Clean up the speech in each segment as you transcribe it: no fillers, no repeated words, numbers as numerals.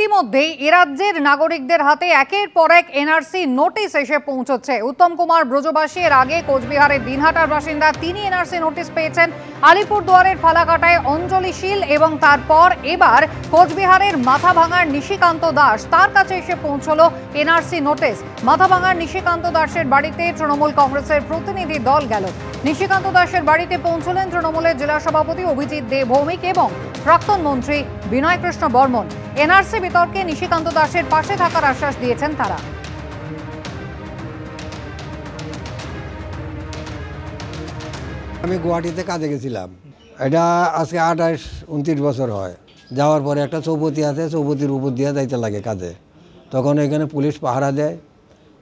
ইতিমধ্যেই এ রাজ্যের নাগরিকদের হাতে একের পর এক এনআরসি নোটিশ এসে পৌঁছচ্ছে। উত্তম কুমার ব্রজবাসী এর আগে কোচবিহারের দিনহাটার বাসিন্দা, তিনি এনআরসি নোটিশ পেয়েছেন। আলিপুরদুয়ারের ফালাকাটায় অঞ্জলি শীল এবং তারপর এবার কোচবিহারের মাথাভাঙার নিশিকান্ত দাস, তার কাছে এসে পৌঁছলো এনআরসি নোটিশ। মাথাভাঙার নিশিকান্ত দাসের বাড়িতে তৃণমূল কংগ্রেসের প্রতিনিধি দল গেল। নিশিকান্ত দাসের বাড়িতে পৌঁছলেন তৃণমূলের জেলা সভাপতি অভিজিৎ দে ভৌমিক এবং প্রাক্তন মন্ত্রী বিনয় কৃষ্ণ বর্মন। এনআরসি বিতর্কে নিশিকান্ত দাসের পাশে থাকার আশ্বাস দিয়েছেন তারা। আমি গুয়াহাটিতে কাজে গেছিলাম, এটা আজকে 28-29 বছর হয়। যাওয়ার পরে একটা চৌপতি আছে, চৌপতির উপর দিয়ে যাইতে লাগে কাজে। তখন এখানে পুলিশ পাহারা দেয়,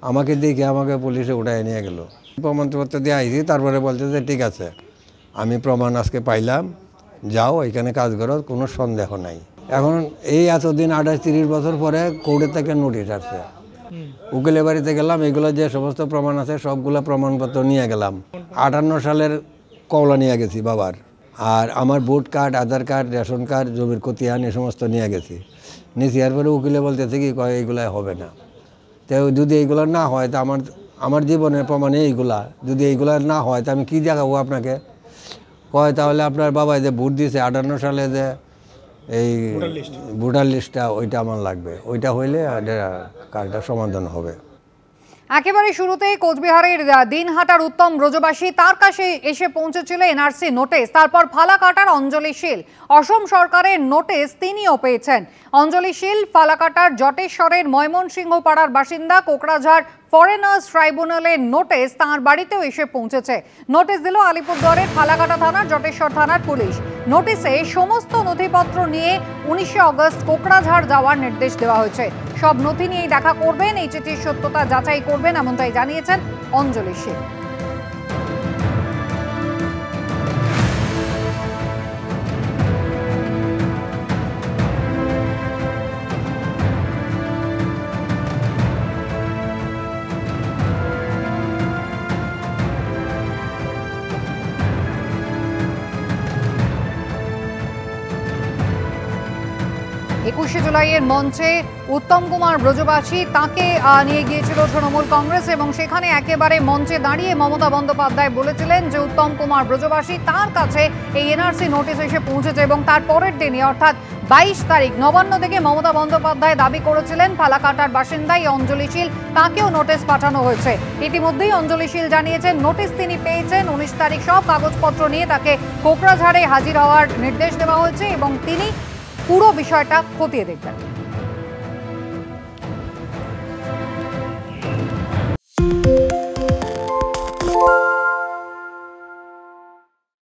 আমাকে দেখে আমাকে পুলিশে উঠায় নিয়ে গেল। প্রমাণপত্র দিয়ে আইছি, তারপরে বলছে যে ঠিক আছে, আমি প্রমাণ আজকে পাইলাম, যাও এখানে কাজ করো, কোনো সন্দেহ নাই। এখন এই এতদিন 28-30 বছর পরে কোর্টের থেকে নোটিশ আসছে। উকিলের বাড়িতে গেলাম, এগুলো যে সমস্ত প্রমাণ আছে সবগুলো প্রমাণপত্র নিয়ে গেলাম। 58 সালের কওলা নিয়ে গেছি বাবার, আর আমার ভোট কার্ড, আধার কার্ড, রেশন কার্ড, জমির খতিয়ান এ সমস্ত নিয়ে গেছি। নিচে এরপরে উকিলে বলতেছে কি কয় এইগুলো হবে না। তো যদি এইগুলো না হয় তা আমার জীবনের প্রমাণে এইগুলা, যদি এইগুলা না হয় তা আমি কী দেখাবো আপনাকে? কয় তাহলে আপনার বাবা যে ভোট দিয়েছে 58 সালে, যে এই ভোটার লিস্টটা, ওইটা আমার লাগবে, ওইটা হইলে কাজটা সমাধান হবে। একেবারে শুরুতেই কোচবিহারের দিনহাটার উত্তম ব্রজবাসী, তার কাছে এসে পৌঁছেছিল এনআরসি নোটিশ। তারপর ফালাকাটার অঞ্জলি শীল, অসম সরকারের নোটিশ তিনিও পেয়েছেন। অঞ্জলি শীল ফালাকাটার জটেশ্বরের ময়মনসিংহ পাড়ার বাসিন্দা, কোকড়াঝাড় ফরেনার্স ট্রাইব্যুনালের নোটিশ তাঁর বাড়িতেও এসে পৌঁছেছে। নোটিশ দিল আলিপুরদুয়ারের ফালাকাটা থানার জটেশ্বর থানার পুলিশ। নোটিশে সমস্ত নথিপত্র নিয়ে 19 আগস্ট কোকড়াঝাড় যাওয়ার নির্দেশ দেওয়া হয়েছে। সব নথি নিয়েই দেখা করবেন, এই চিঠির সত্যতা যাচাই করবেন, এমনটাই জানিয়েছেন অঞ্জলি শীল। একুশে জুলাইয়ের মঞ্চে উত্তম কুমার ব্রজবাসী, তাকে নিয়ে গিয়েছিল তৃণমূল কংগ্রেস এবং সেখানে একেবারে মঞ্চে দাঁড়িয়ে মমতা বন্দ্যোপাধ্যায় বলেছিলেন যে উত্তম কুমার ব্রজবাসী, তার কাছে এই এনআরসি নোটিশ এসে পৌঁছেছে এবং তার পরের দিনই অর্থাৎ 22 তারিখ নবান্ন থেকে মমতা বন্দ্যোপাধ্যায় দাবি করেছিলেন ফালাকাটার বাসিন্দা এই অঞ্জলি শীল, তাকেও নোটিশ পাঠানো হয়েছে। ইতিমধ্যেই অঞ্জলি শীল জানিয়েছেন নোটিশ তিনি পেয়েছেন। 19 তারিখ সব কাগজপত্র নিয়ে তাকে কোকড়াঝাড়ে হাজির হওয়ার নির্দেশ দেওয়া হয়েছে এবং তিনি পুরো বিষয়টা খতিয়ে দেখবেন।